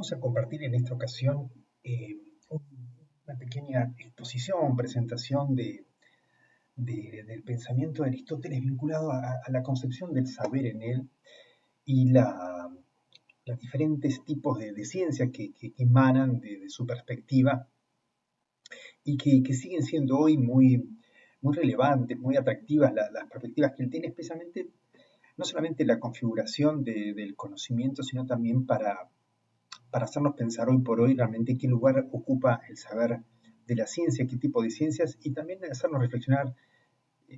Vamos a compartir en esta ocasión una pequeña exposición, presentación del pensamiento de Aristóteles vinculado a la concepción del saber en él y los diferentes tipos de ciencia que emanan de su perspectiva y que siguen siendo hoy muy relevantes, muy atractivas las perspectivas que él tiene, especialmente no solamente la configuración del conocimiento, sino también para hacernos pensar hoy por hoy realmente qué lugar ocupa el saber de la ciencia, qué tipo de ciencias, y también hacernos reflexionar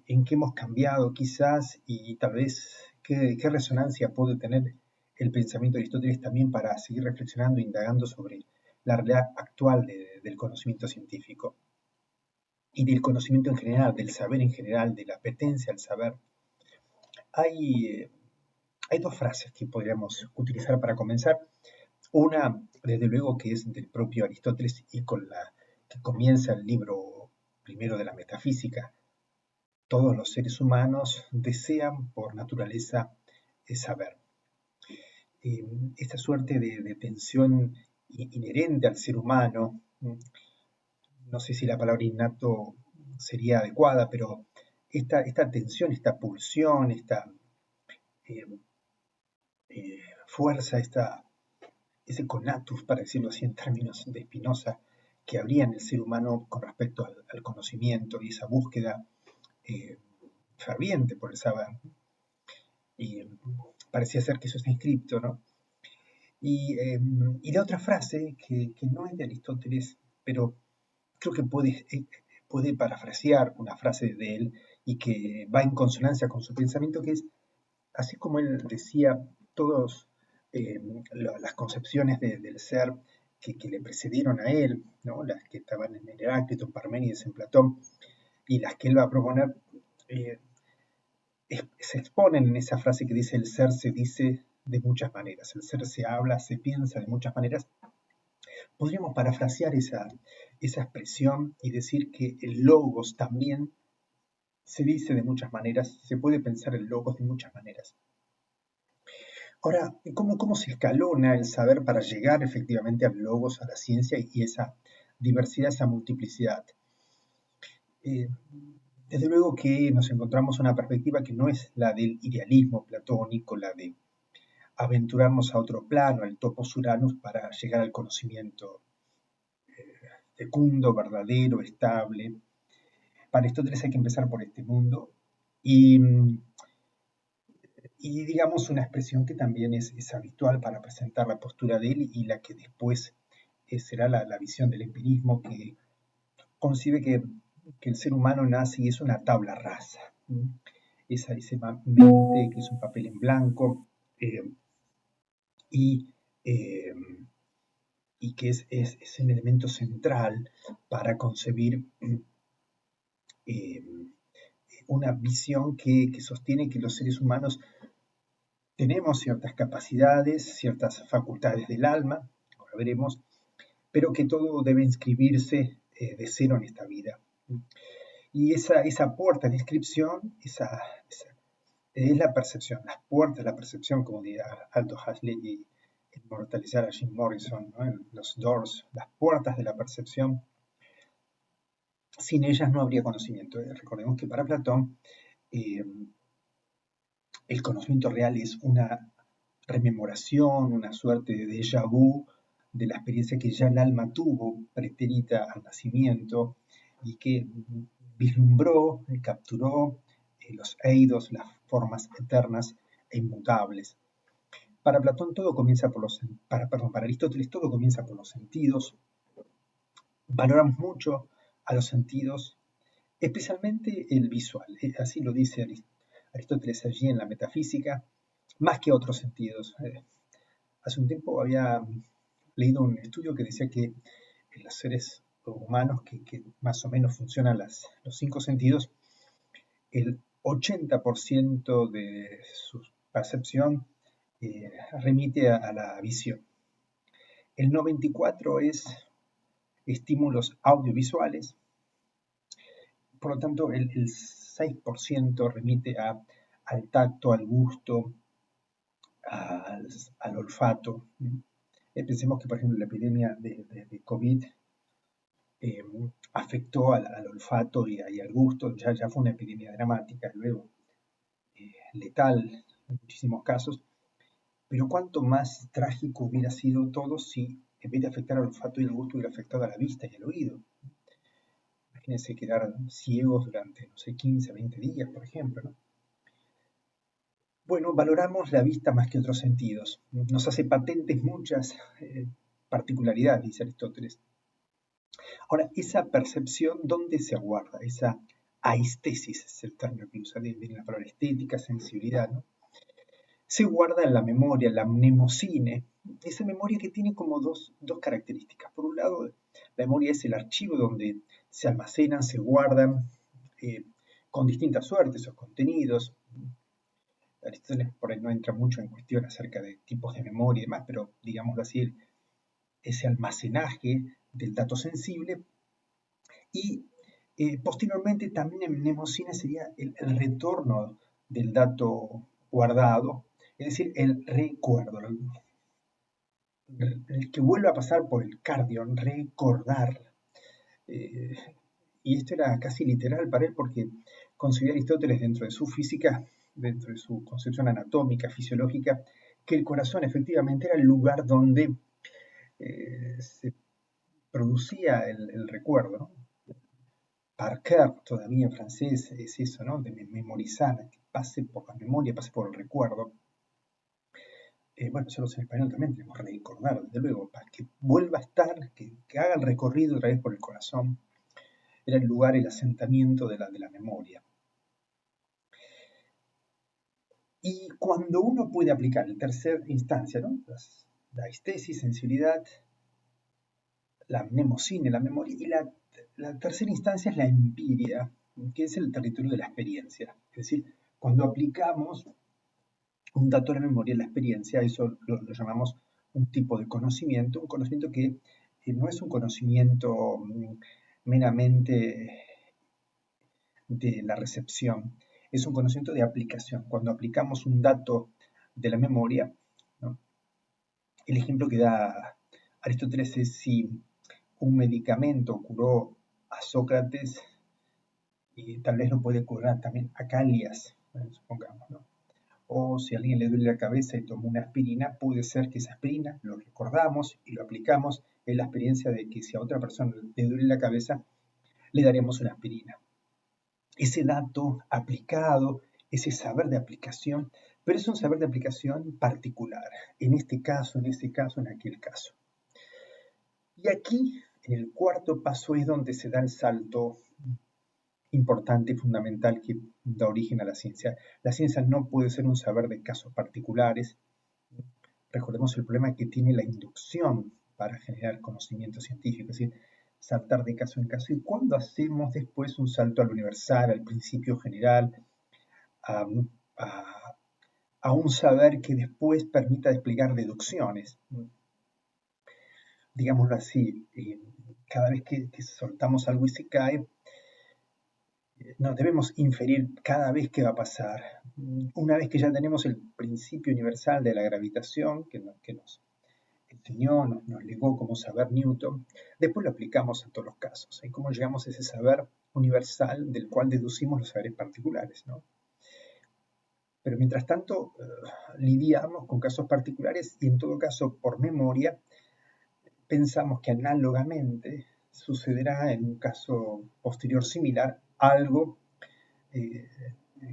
en qué hemos cambiado quizás y tal vez qué resonancia puede tener el pensamiento de Aristóteles también para seguir reflexionando e indagando sobre la realidad actual del conocimiento científico y del conocimiento en general, del saber en general, de la apetencia al saber. Hay, hay dos frases que podríamos utilizar para comenzar. Una, desde luego, que es del propio Aristóteles y con la que comienza el libro primero de la metafísica. Todos los seres humanos desean por naturaleza saber. Esta suerte de tensión inherente al ser humano, no sé si la palabra innato sería adecuada, pero esta tensión, esta pulsión, esta eh, fuerza, ese conatus, para decirlo así en términos de Spinoza, que habría en el ser humano con respecto al conocimiento y esa búsqueda eh, ferviente por el saber. Y parecía ser que eso está inscripto, ¿no? Y la otra frase, que no es de Aristóteles, pero creo que puede parafrasear una frase de él y que va en consonancia con su pensamiento, que es, así como él decía, todas las concepciones del ser que le precedieron a él, ¿no? Las que estaban en Heráclito, en Parménides, en Platón, y las que él va a proponer, eh, se exponen en esa frase que dice: el ser se dice de muchas maneras, el ser se habla, se piensa de muchas maneras. Podríamos parafrasear esa expresión y decir que el logos también se dice de muchas maneras, se puede pensar el logos de muchas maneras. Ahora, ¿cómo se escalona el saber para llegar efectivamente al logos, a la ciencia y esa diversidad, esa multiplicidad? Eh, Desde luego que nos encontramos una perspectiva que no es la del idealismo platónico, la de aventurarnos a otro plano, al topos Uranus, para llegar al conocimiento fecundo, verdadero, estable. Para Aristóteles hay que empezar por este mundo y, y digamos una expresión que también es habitual para presentar la postura de él y la que después será la visión del empirismo, que concibe que el ser humano nace y es una tabla rasa. Esa mente que es un papel en blanco eh, y, eh, y que es un elemento central para concebir eh, una visión que sostiene que los seres humanos tenemos ciertas capacidades, ciertas facultades del alma, ahora veremos, pero que todo debe inscribirse de cero en esta vida. Y esa puerta de inscripción, es la percepción, las puertas de la percepción, como diría Aldous Huxley y inmortalizar a Jim Morrison, ¿no? En los doors, las puertas de la percepción. Sin ellas no habría conocimiento. Recordemos que para Platón eh, el conocimiento real es una rememoración, una suerte de déjà vu de la experiencia que ya el alma tuvo pretérita al nacimiento y que vislumbró, capturó los eidos, las formas eternas e inmutables. Para Platón todo comienza por para Aristóteles todo comienza por los sentidos. Valoramos mucho a los sentidos, especialmente el visual. Así lo dice Aristóteles allí en la Metafísica, más que otros sentidos. Hace un tiempo había leído un estudio que decía que en los seres humanos que más o menos funcionan los cinco sentidos, el 80% de su percepción remite a la visión. El 94% es estímulos audiovisuales, por lo tanto el 6% remite al tacto, al gusto, al olfato. Pensemos que, por ejemplo, la epidemia de COVID eh, afectó al olfato y al gusto, ya fue una epidemia dramática, luego letal en muchísimos casos, pero cuánto más trágico hubiera sido todo si en vez de afectar al olfato y al gusto hubiera afectado a la vista y al oído. Imagínense quedar ciegos durante, no sé, 15, 20 días, por ejemplo, ¿no? Bueno, valoramos la vista más que otros sentidos. Nos hace patentes muchas particularidades, dice Aristóteles. Ahora, esa percepción, ¿dónde se guarda? Esa aistesis es el término que usa, viene la palabra estética, sensibilidad, ¿no? Se guarda en la memoria, la mnemosine, esa memoria que tiene como dos características. Por un lado, la memoria es el archivo donde se almacenan, se guardan eh, con distintas suertes o contenidos. Aristóteles por ahí no entra mucho en cuestión acerca de tipos de memoria y demás, pero digámoslo así, ese almacenaje del dato sensible y posteriormente también en mnemosina sería el retorno del dato guardado, es decir, el recuerdo, el que vuelve a pasar por el cardio, recordar. Eh, y esto era casi literal para él porque concebía Aristóteles dentro de su física, dentro de su concepción anatómica, fisiológica, que el corazón efectivamente era el lugar donde se producía el recuerdo, ¿no? Par cœur, todavía en francés, es eso, ¿no? De memorizar, que pase por la memoria, pase por el recuerdo. Bueno, nosotros en español también tenemos que recordar, desde luego, para que vuelva a estar, que haga el recorrido otra vez por el corazón. Era el lugar, el asentamiento de la memoria. Y cuando uno puede aplicar en tercera instancia, ¿no? La estesis, sensibilidad, la mnemosine, la memoria, y la tercera instancia es la empiria, que es el territorio de la experiencia. Es decir, cuando aplicamos un dato de la memoria, la experiencia, eso lo llamamos un tipo de conocimiento, un conocimiento que no es un conocimiento meramente de la recepción, es un conocimiento de aplicación. Cuando aplicamos un dato de la memoria, ¿no? El ejemplo que da Aristóteles es si un medicamento curó a Sócrates y tal vez lo puede curar también a Calias, supongamos, ¿no? O si a alguien le duele la cabeza y toma una aspirina, puede ser que esa aspirina lo recordamos y lo aplicamos en la experiencia de que si a otra persona le duele la cabeza, le daremos una aspirina. Ese dato aplicado, ese saber de aplicación, pero es un saber de aplicación particular, en este caso, en ese caso, en aquel caso. Y aquí, en el cuarto paso, es donde se da el salto importante y fundamental que da origen a la ciencia. La ciencia no puede ser un saber de casos particulares. Recordemos el problema que tiene la inducción para generar conocimiento científico, es decir, saltar de caso en caso. ¿Y cuándo hacemos después un salto al universal, al principio general, a, a, a un saber que después permita desplegar deducciones? Digámoslo así, cada vez que soltamos algo y se cae, no debemos inferir cada vez que va a pasar. Una vez que ya tenemos el principio universal de la gravitación que nos enseñó, nos legó como saber Newton, después lo aplicamos a todos los casos. ¿Y cómo llegamos a ese saber universal del cual deducimos los saberes particulares, ¿no? Pero mientras tanto, lidiamos con casos particulares y en todo caso, por memoria, pensamos que análogamente sucederá en un caso posterior similar algo eh,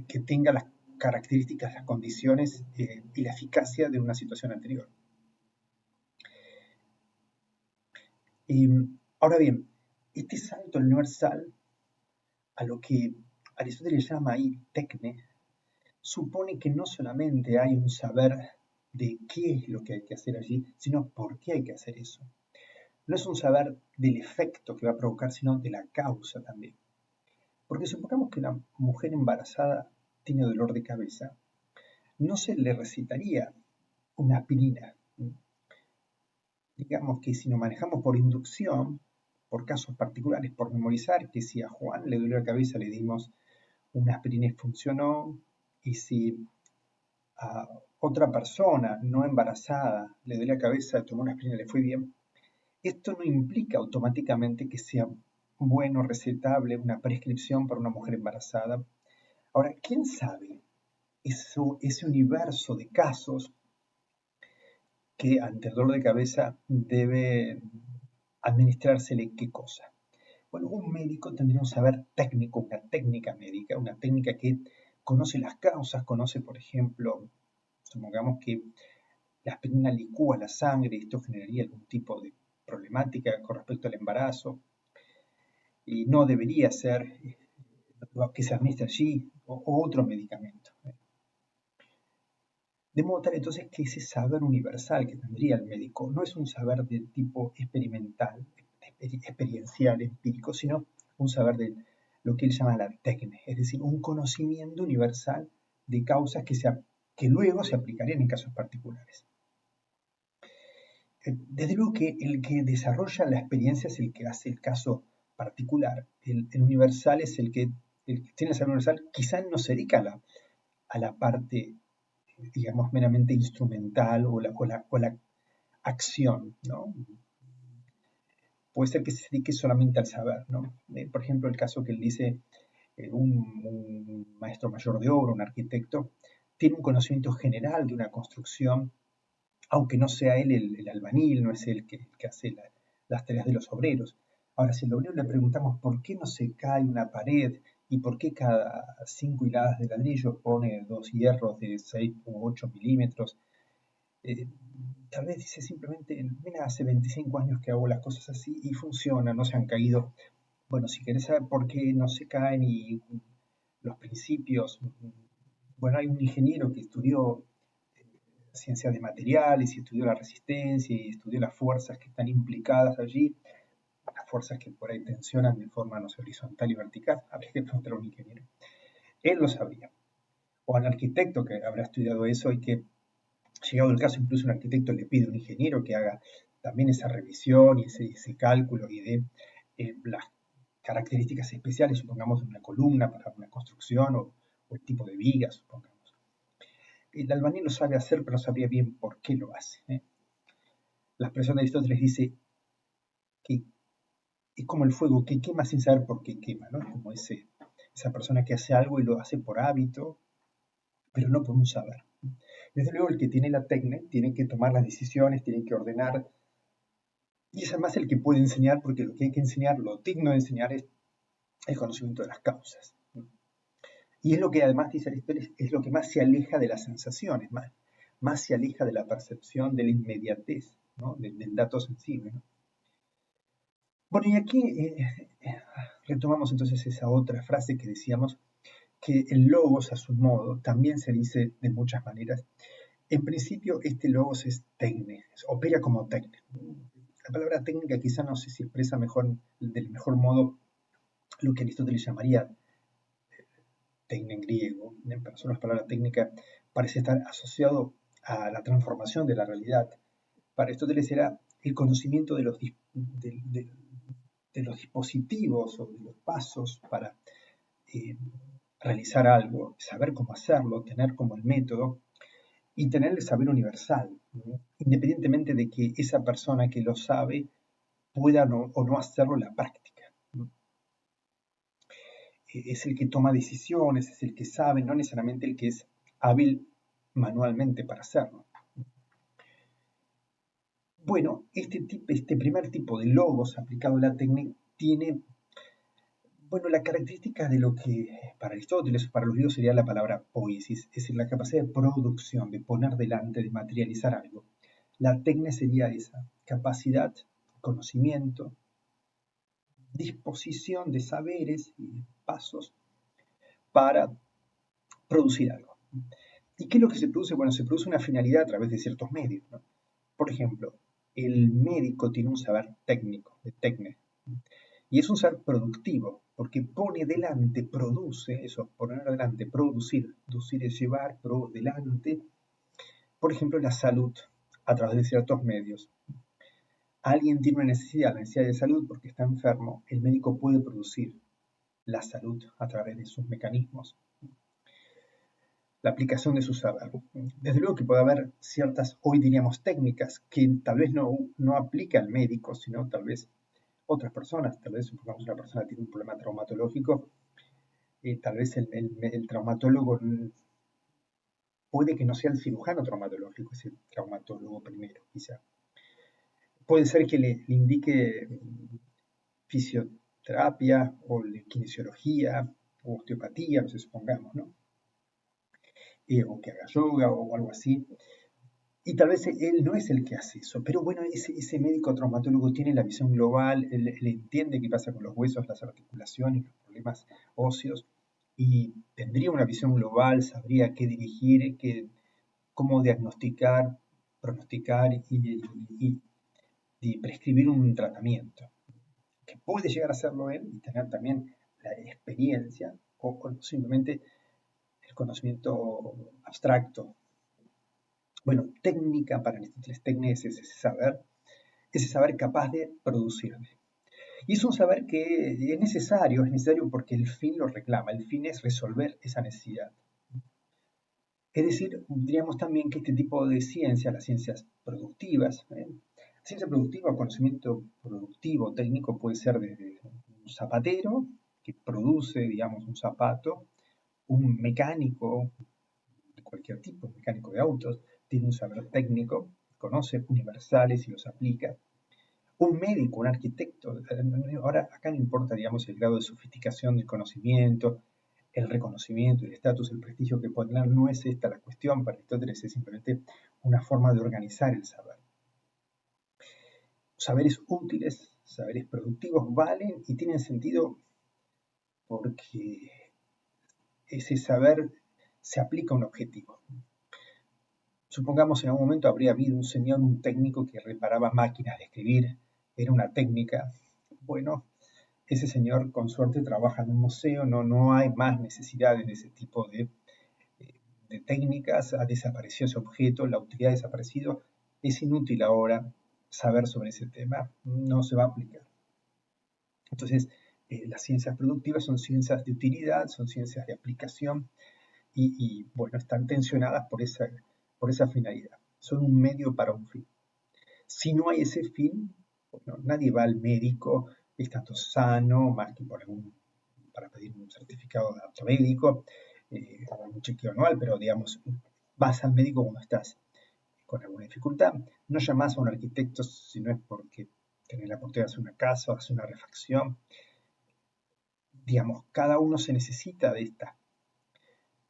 que tenga las características, las condiciones y la eficacia de una situación anterior. Ahora bien, este salto universal, a lo que Aristóteles llama ahí tecne, supone que no solamente hay un saber de qué es lo que hay que hacer allí, sino por qué hay que hacer eso. No es un saber del efecto que va a provocar, sino de la causa también. Porque supongamos que una mujer embarazada tiene dolor de cabeza, no se le recetaría una aspirina. Digamos que si nos manejamos por inducción, por casos particulares, por memorizar, que si a Juan le dolió la cabeza le dimos una aspirina y funcionó, y si a otra persona no embarazada le duele la cabeza, tomó una aspirina y le fue bien, esto no implica automáticamente que sea bueno, recetable una prescripción para una mujer embarazada. Ahora, ¿quién sabe ese universo de casos que ante el dolor de cabeza debe administrársele qué cosa? Bueno, un médico tendría un saber técnico, una técnica médica, una técnica que conoce las causas, conoce, por ejemplo, supongamos que la aspirina licúa la sangre, esto generaría algún tipo de problemática con respecto al embarazo, y no debería ser que se administre allí o otro medicamento. De modo tal entonces que ese saber universal que tendría el médico no es un saber de tipo experimental, experiencial, empírico, sino un saber de lo que él llama la técnica, es decir, un conocimiento universal de causas que luego se aplicarían en casos particulares. Desde luego que el que desarrolla la experiencia es el que hace el caso particular. El universal es el que tiene el saber universal, quizá no se dedica a la parte, digamos, meramente instrumental o la acción, ¿no? Puede ser que se dedique solamente al saber, ¿no? Por ejemplo, el caso que él dice, un maestro mayor de obra, un arquitecto, tiene un conocimiento general de una construcción, aunque no sea él el albañil, no es él que hace las tareas de los obreros. Ahora, si al obrero le preguntamos por qué no se cae una pared y por qué cada 5 hiladas de ladrillo pone 2 hierros de 6 u 8 milímetros, eh, tal vez dice simplemente, mira, hace 25 años que hago las cosas así y funciona, no se han caído. Bueno, si querés saber por qué no se caen y los principios, bueno, hay un ingeniero que estudió ciencia de materiales y estudió la resistencia y estudió las fuerzas que están implicadas allí, las fuerzas que por ahí tensionan de forma, no sé, horizontal y vertical. Habría que preguntar a un ingeniero. Él lo sabría. O al arquitecto que habrá estudiado eso y que, llegado el caso, incluso un arquitecto le pide a un ingeniero que haga también esa revisión y ese cálculo y de las características especiales, supongamos, de una columna para una construcción o el tipo de vigas, supongamos. El albañil lo sabe hacer, pero no sabría bien por qué lo hace. La expresión de Aristóteles dice que es como el fuego que quema sin saber por qué quema, ¿no? Como esa persona que hace algo y lo hace por hábito, pero no por un saber. Desde luego, el que tiene la técnica tiene que tomar las decisiones, tiene que ordenar, y es además el que puede enseñar, porque lo que hay que enseñar, lo digno de enseñar es el conocimiento de las causas. Y es lo que además, dice Aristóteles, es lo que más se aleja de las sensaciones, más se aleja de la percepción, de la inmediatez, ¿no? Del dato sensible, ¿no? Bueno, y aquí retomamos entonces esa otra frase que decíamos, que el logos a su modo también se dice de muchas maneras. En principio, este logos es tecne, opera como tecne. La palabra técnica quizá no sé si expresa mejor, del mejor modo lo que Aristóteles llamaría tecne en griego, pero son las palabras técnica, parece estar asociado a la transformación de la realidad. Para Aristóteles era el conocimiento de los dispositivos o de los pasos para eh, realizar algo, saber cómo hacerlo, tener como el método y tener el saber universal, ¿no? Independientemente de que esa persona que lo sabe pueda o no hacerlo en la práctica, ¿no? Es el que toma decisiones, es el que sabe, no necesariamente el que es hábil manualmente para hacerlo. Bueno, este primer tipo de logos aplicado a la técnica tiene, bueno, la característica de lo que para Aristóteles o para los griegos sería la palabra poiesis, es decir, la capacidad de producción, de poner delante, de materializar algo. La técnica sería esa capacidad, conocimiento, disposición de saberes y pasos para producir algo. ¿Y qué es lo que se produce? Bueno, se produce una finalidad a través de ciertos medios, ¿no? Por ejemplo, el médico tiene un saber técnico, de técnica, y es un saber productivo, porque pone delante, produce, eso, poner delante, producir es llevar, delante, por ejemplo, la salud a través de ciertos medios. Alguien tiene una necesidad, la necesidad de salud porque está enfermo, el médico puede producir la salud a través de sus mecanismos. la aplicación de su saber. Desde luego que puede haber ciertas, hoy diríamos, técnicas que tal vez no aplica al médico, sino tal vez otras personas. Tal vez, supongamos, una persona tiene un problema traumatológico, tal vez el traumatólogo puede que no sea el cirujano traumatológico, es el traumatólogo primero, quizá. Puede ser que le indique fisioterapia o kinesiología o osteopatía, no sé, supongamos, ¿no? O que haga yoga o algo así. Y tal vez él no es el que hace eso, pero bueno, ese médico traumatólogo tiene la visión global, él entiende qué pasa con los huesos, las articulaciones, los problemas óseos, y tendría una visión global, sabría qué dirigir, cómo diagnosticar, pronosticar y prescribir un tratamiento, que puede llegar a hacerlo él y tener también la experiencia o simplemente el conocimiento abstracto. Bueno, técnica para Aristóteles, técnica es ese saber capaz de producirle. Y es un saber que es necesario porque el fin lo reclama, el fin es resolver esa necesidad. Es decir, diríamos también que este tipo de ciencias, las ciencias productivas, ciencia productiva o conocimiento productivo técnico puede ser desde un zapatero que produce, digamos, un zapato, un mecánico de cualquier tipo, un mecánico de autos, tiene un saber técnico, conoce universales y los aplica. Un médico, un arquitecto, ahora acá no importa, digamos, el grado de sofisticación del conocimiento, el reconocimiento, el estatus, el prestigio que pueden tener, no es esta la cuestión, para Aristóteles es simplemente una forma de organizar el saber. Saberes útiles, saberes productivos valen y tienen sentido porque ese saber se aplica a un objetivo. Supongamos en algún momento habría habido un señor, un técnico que reparaba máquinas de escribir, era una técnica. Bueno, ese señor con suerte trabaja en un museo, no hay más necesidades de ese tipo de técnicas, ha desaparecido ese objeto, la utilidad ha desaparecido, es inútil ahora saber sobre ese tema, no se va a aplicar. Entonces, las ciencias productivas son ciencias de utilidad, son ciencias de aplicación bueno, están tensionadas por esa finalidad. Son un medio para un fin. Si no hay ese fin, bueno, nadie va al médico estando sano, más que para pedir un certificado de apto médico, un chequeo anual, pero digamos, vas al médico cuando estás con alguna dificultad. No llamas a un arquitecto si no es porque tenés la oportunidad de hacer una casa o hacer una refacción. Digamos, cada uno se necesita de estos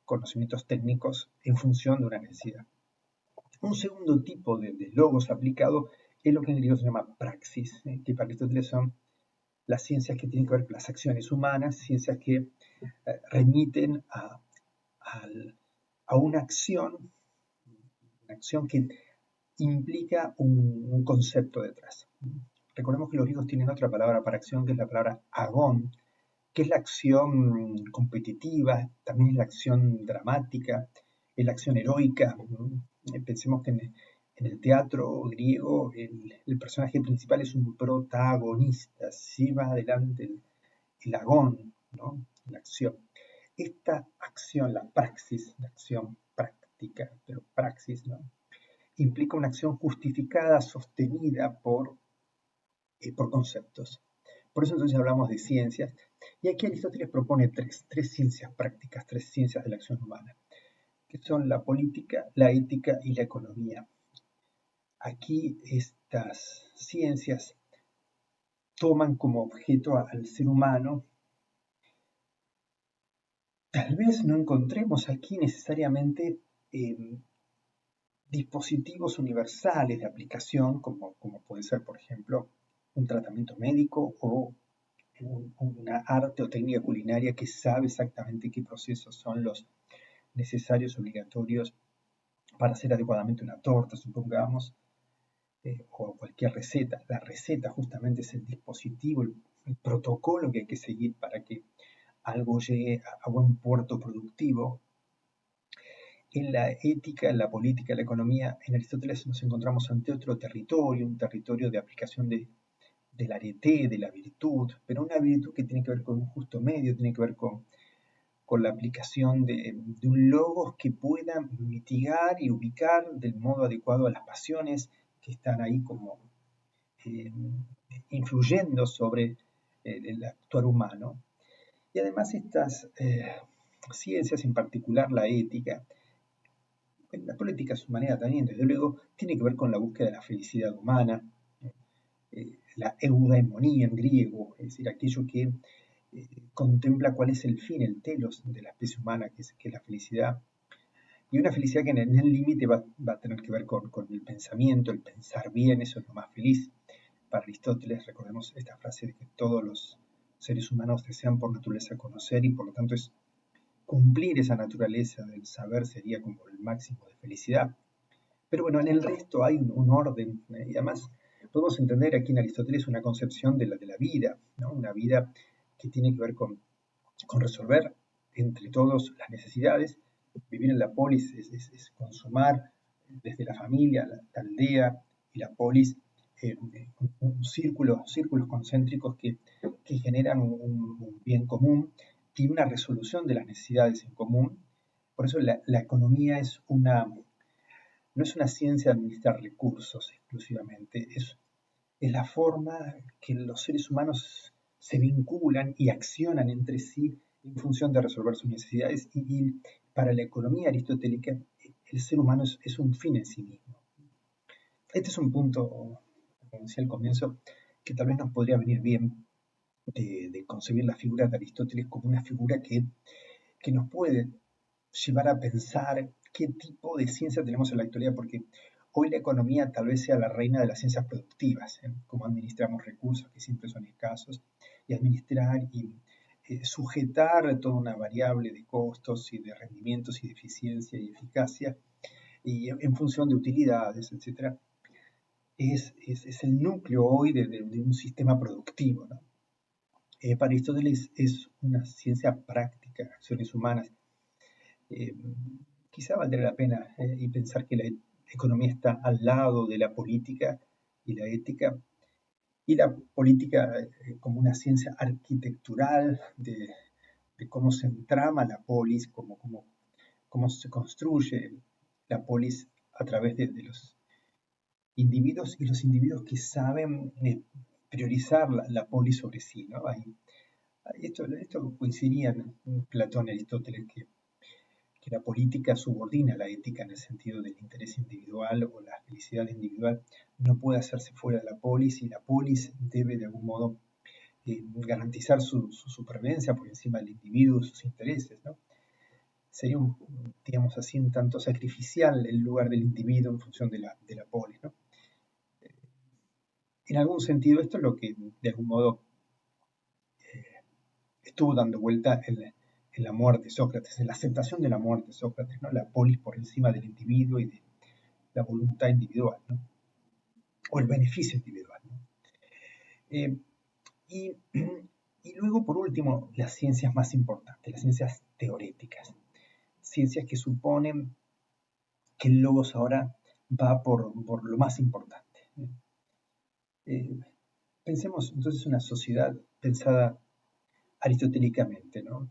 conocimientos técnicos en función de una necesidad. Un segundo tipo de logos aplicado es lo que en griego se llama praxis, que para Aristóteles son las ciencias que tienen que ver con las acciones humanas, ciencias que remiten a una acción que implica un concepto detrás. Recordemos que los griegos tienen otra palabra para acción, que es la palabra agón, que es la acción competitiva, también es la acción dramática, es la acción heroica. Pensemos que en el teatro griego el personaje principal es un protagonista, lleva adelante el agón, ¿no? La acción. Esta acción, la praxis, la acción práctica, pero praxis, ¿no? Implica una acción justificada, sostenida por conceptos. Por eso entonces hablamos de ciencias. Y aquí Aristóteles propone tres ciencias prácticas, tres ciencias de la acción humana, que son la política, la ética y la economía. Aquí estas ciencias toman como objeto al ser humano. Tal vez no encontremos aquí necesariamente dispositivos universales de aplicación, como puede ser, por ejemplo, un tratamiento médico o una arte o técnica culinaria que sabe exactamente qué procesos son los necesarios, obligatorios para hacer adecuadamente una torta, supongamos, o cualquier receta. La receta justamente es el dispositivo, el protocolo que hay que seguir para que algo llegue a buen puerto productivo. En la ética, en la política, en la economía, en Aristóteles nos encontramos ante otro territorio, un territorio de aplicación del arete, de la virtud, pero una virtud que tiene que ver con un justo medio, tiene que ver con con la aplicación de un logos que pueda mitigar y ubicar del modo adecuado a las pasiones que están ahí como eh, influyendo sobre el actuar humano. Y además estas ciencias, en particular la ética, la política a su manera también, desde luego, tiene que ver con la búsqueda de la felicidad humana, la eudaimonía en griego, es decir, aquello que contempla cuál es el fin, el telos de la especie humana, que es la felicidad. Y una felicidad que en el límite va a tener que ver con el pensamiento, el pensar bien, eso es lo más feliz. Para Aristóteles, recordemos esta frase de que todos los seres humanos desean por naturaleza conocer y por lo tanto es cumplir esa naturaleza del saber sería como el máximo de felicidad. Pero bueno, en el resto hay un orden, y además podemos entender aquí en Aristóteles una concepción de la vida, ¿no? Una vida que tiene que ver con resolver entre todos las necesidades. Vivir en la polis es consumar desde la familia, la aldea y la polis un círculo, círculos concéntricos que generan un bien común y una resolución de las necesidades en común. Por eso la economía no es una ciencia de administrar recursos exclusivamente, es la forma que los seres humanos se vinculan y accionan entre sí en función de resolver sus necesidades. Y para la economía aristotélica, el ser humano es un fin en sí mismo. Este es un punto, como decía al comienzo, que tal vez nos podría venir bien de concebir la figura de Aristóteles como una figura que nos puede llevar a pensar qué tipo de ciencia tenemos en la actualidad, porque hoy la economía tal vez sea la reina de las ciencias productivas, ¿eh? Cómo administramos recursos que siempre son escasos, y administrar y sujetar toda una variable de costos y de rendimientos y de eficiencia y eficacia, y en función de utilidades, etcétera, es el núcleo hoy de un sistema productivo, ¿no? Para Aristóteles es una ciencia práctica, acciones humanas. Eh, Quizá valdría la pena y pensar que la economía está al lado de la política y la ética, y la política como una ciencia arquitectural de cómo se entrama la polis, cómo se construye la polis a través de los individuos y los individuos que saben priorizar la polis sobre sí, ¿no? Esto coincidía en Platón y Aristóteles, que la política subordina la ética en el sentido del interés individual o la felicidad individual, no puede hacerse fuera de la polis y la polis debe de algún modo garantizar su supervivencia por encima del individuo, sus intereses, ¿no? Sería, digamos así, un tanto sacrificial el lugar del individuo en función de la polis, ¿no? En algún sentido esto es lo que de algún modo estuvo dando vuelta en la muerte de Sócrates, en la aceptación de la muerte de Sócrates, ¿no? La polis por encima del individuo y de la voluntad individual, ¿no? O el beneficio individual, ¿no? Eh, y, y luego, por último, las ciencias más importantes, las ciencias teoréticas, ciencias que suponen que el logos ahora va por lo más importante. Eh, Pensemos entonces una sociedad pensada aristotélicamente, ¿no?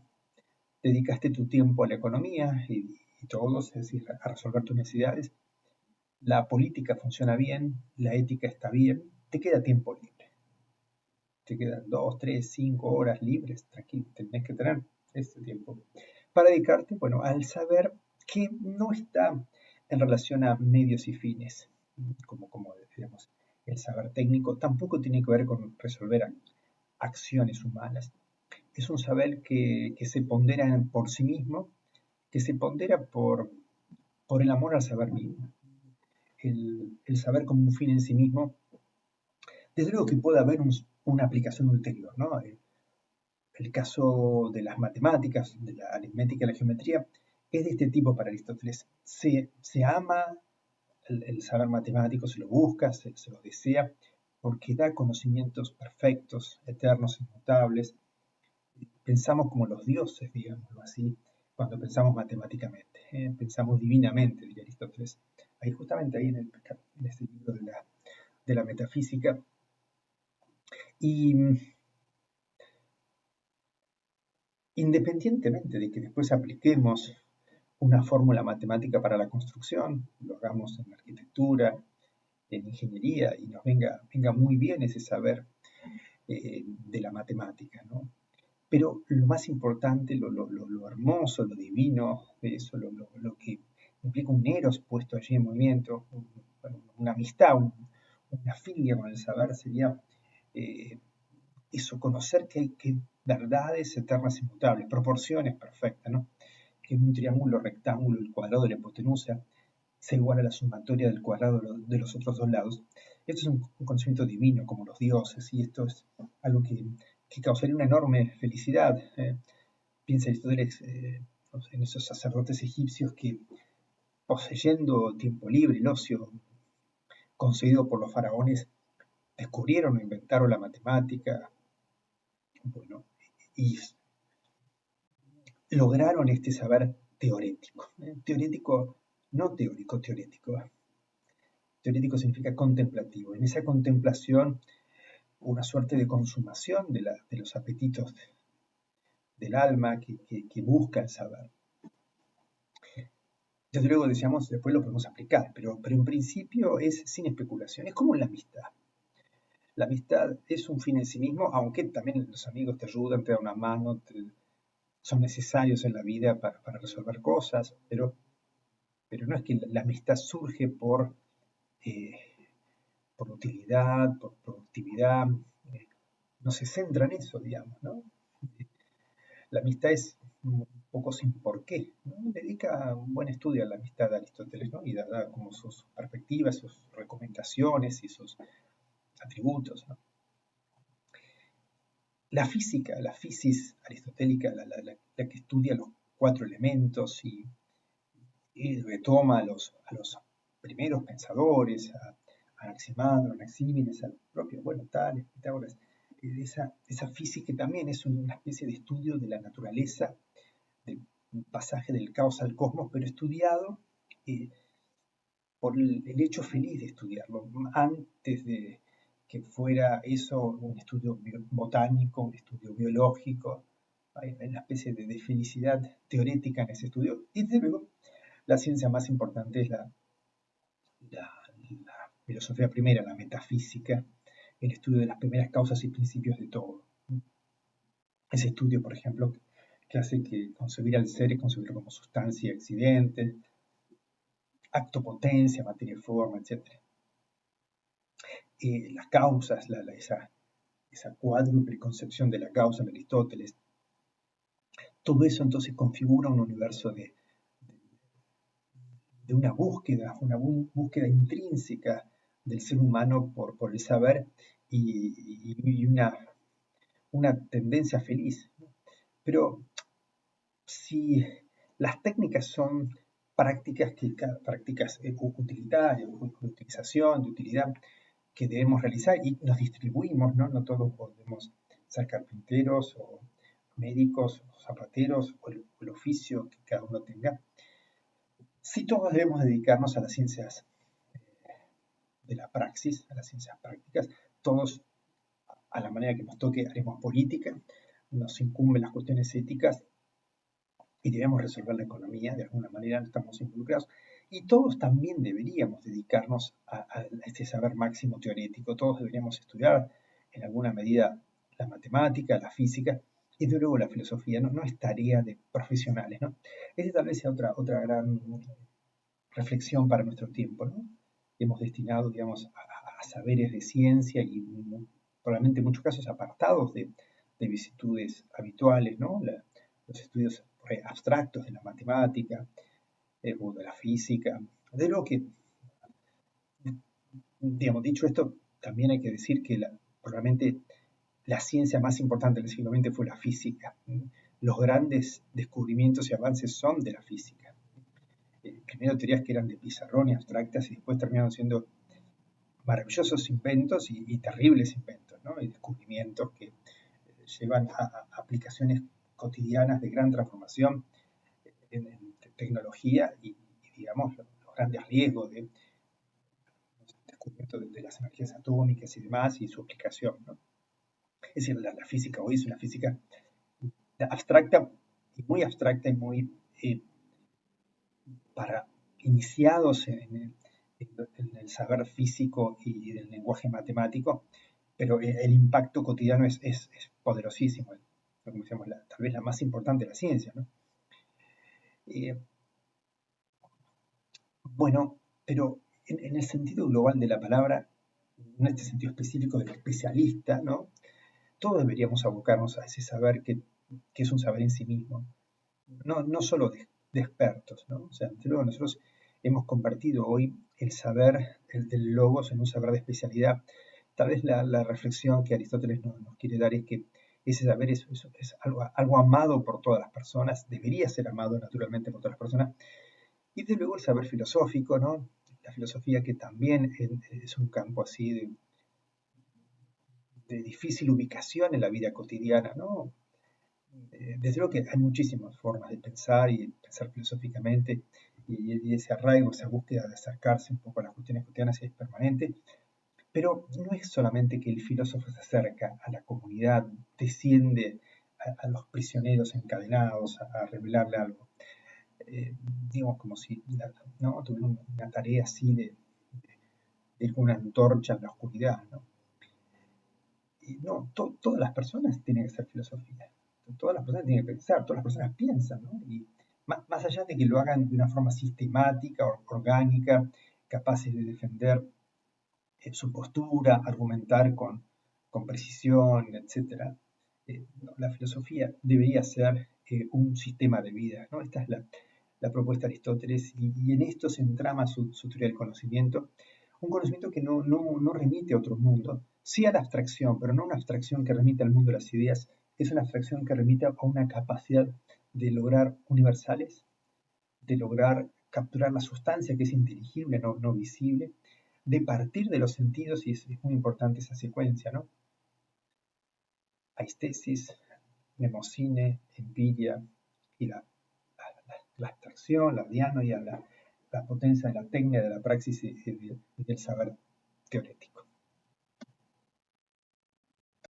Dedicaste tu tiempo a la economía y todos, es decir, a resolver tus necesidades. La política funciona bien, la ética está bien, te queda tiempo libre. Te quedan 2, 3, 5 horas libres, tranquilo, tenés que tener este tiempo para dedicarte, bueno, al saber que no está en relación a medios y fines, como decíamos, el saber técnico tampoco tiene que ver con resolver acciones humanas. Es un saber que se pondera por sí mismo, que se pondera por el amor al saber mismo. El saber como un fin en sí mismo, desde luego que puede haber una aplicación ulterior, ¿no? El caso de las matemáticas, de la aritmética y la geometría, es de este tipo para Aristóteles. Se ama el saber matemático, se lo busca, se lo desea, porque da conocimientos perfectos, eternos, inmutables. Pensamos como los dioses, digámoslo así, cuando pensamos matemáticamente, pensamos divinamente, diría Aristóteles. Ahí justamente ahí en este libro de la metafísica. Y independientemente de que después apliquemos una fórmula matemática para la construcción, lo hagamos en arquitectura, en ingeniería, y nos venga muy bien ese saber de la matemática, ¿no? Pero lo más importante, lo hermoso, lo divino de eso, lo que implica un eros puesto allí en movimiento, una amistad, una filia con el saber, sería eh, eso, conocer que hay verdades eternas e inmutables, proporciones perfectas, ¿no? Que en un triángulo rectángulo el cuadrado de la hipotenusa sea igual a la sumatoria del cuadrado de los otros dos lados. Esto es un conocimiento divino, como los dioses, y esto es algo que causaría una enorme felicidad. Piensa Aristóteles en esos sacerdotes egipcios que, poseyendo tiempo libre, el ocio concedido por los faraones, descubrieron o inventaron la matemática, bueno, y lograron este saber teorético. Teorético, no teórico, teorético. Teorético significa contemplativo. En esa contemplación, una suerte de consumación de los apetitos del alma que busca el saber. Desde luego, decíamos, después lo podemos aplicar, pero en principio es sin especulación. Es como la amistad. La amistad es un fin en sí mismo, aunque también los amigos te ayudan, te dan una mano, son necesarios en la vida para resolver cosas, pero no es que la amistad surge eh, por utilidad, por productividad, no se centra en eso, digamos, ¿no? La amistad es un poco sin por qué, ¿no? Dedica un buen estudio a la amistad de Aristóteles, ¿no? Y da como sus perspectivas, sus recomendaciones y sus atributos, ¿no? La física, la fisis aristotélica, la que estudia los cuatro elementos y retoma a los primeros pensadores, a Anaximandro, Anaxímenes, al propio, bueno, Tales, Pitágoras, esa física que también es una especie de estudio de la naturaleza, del pasaje del caos al cosmos, pero estudiado eh, por el hecho feliz de estudiarlo, antes de que fuera eso un estudio botánico, un estudio biológico. Hay una especie de felicidad teórica en ese estudio. Y desde luego, la ciencia más importante es la filosofía primera, la metafísica, el estudio de las primeras causas y principios de todo. Ese estudio, por ejemplo, que hace que concebir al ser es concebirlo como sustancia y accidente, acto potencia, materia y forma, etc. Las causas, esa cuádruple concepción de la causa en Aristóteles, todo eso entonces configura un universo de una búsqueda intrínseca del ser humano por el saber y una tendencia feliz. Pero si las técnicas son prácticas utilitarias, de utilización, de utilidad, que debemos realizar y nos distribuimos, ¿no? No todos podemos ser carpinteros o médicos o zapateros o el oficio que cada uno tenga. Sí, todos debemos dedicarnos a las ciencias de la praxis, a las ciencias prácticas. Todos, a la manera que nos toque, haremos política, nos incumben las cuestiones éticas y debemos resolver la economía, de alguna manera estamos involucrados. Y todos también deberíamos dedicarnos a este saber máximo teorético, todos deberíamos estudiar en alguna medida la matemática, la física y desde luego la filosofía, no es tarea de profesionales, ¿no? Esa tal vez sea otra gran reflexión para nuestro tiempo, ¿no? Hemos destinado, digamos, a saberes de ciencia y probablemente en muchos casos apartados de vicitudes habituales, ¿no? Los estudios abstractos de la matemática o de la física. De lo que, digamos, dicho esto, también hay que decir que probablemente la ciencia más importante del siglo XX fue la física. Los grandes descubrimientos y avances son de la física. Primero teorías que eran de pizarrón y abstractas y después terminaron siendo maravillosos inventos y terribles inventos, ¿no? Y descubrimientos que llevan a aplicaciones cotidianas de gran transformación en tecnología y, digamos, los grandes riesgos de descubrimiento de las energías atómicas y demás y su aplicación, ¿no? Es decir, la física hoy es una física abstracta y muy para iniciados en el saber físico y del lenguaje matemático, pero el impacto cotidiano es poderosísimo, como decíamos, tal vez la más importante de la ciencia, ¿no? Eh, bueno, pero en el sentido global de la palabra, en este sentido específico del especialista, ¿no? Todos deberíamos abocarnos a ese saber que es un saber en sí mismo, no solo de expertos, ¿no? O sea, desde luego nosotros hemos convertido hoy el saber del logos en un saber de especialidad. Tal vez la reflexión que Aristóteles nos quiere dar es que ese saber es algo amado por todas las personas, debería ser amado naturalmente por todas las personas, y desde luego el saber filosófico, ¿no? La filosofía que también es un campo así de difícil ubicación en la vida cotidiana, ¿no? Desde luego que hay muchísimas formas de pensar y pensar filosóficamente, y ese arraigo, esa búsqueda de acercarse un poco a las cuestiones cotidianas es permanente, pero no es solamente que el filósofo se acerca a la comunidad, desciende a los prisioneros encadenados a revelarle algo. Eh, Digamos como si ¿no? tuviera una tarea así de ir con una antorcha en la oscuridad, ¿no? Y no, todas las personas tienen que ser filosofía, todas las personas tienen que pensar, todas las personas piensan, ¿no? Y más allá de que lo hagan de una forma sistemática, orgánica, capaces de defender su postura, argumentar con precisión, etc. No, la filosofía debería ser un sistema de vida, ¿no? Esta es la propuesta de Aristóteles y en esto se entrama su teoría del conocimiento, un conocimiento que no remite a otro mundo, sí a la abstracción, pero no una abstracción que remite al mundo de las ideas, es una abstracción que remite a una capacidad de lograr universales, de lograr capturar la sustancia que es inteligible, no visible, de partir de los sentidos, y es muy importante esa secuencia, ¿no? Aistesis, mnemocine, empiria y la abstracción, la dianoia, la potencia de la técnica, de la praxis y del saber teorético.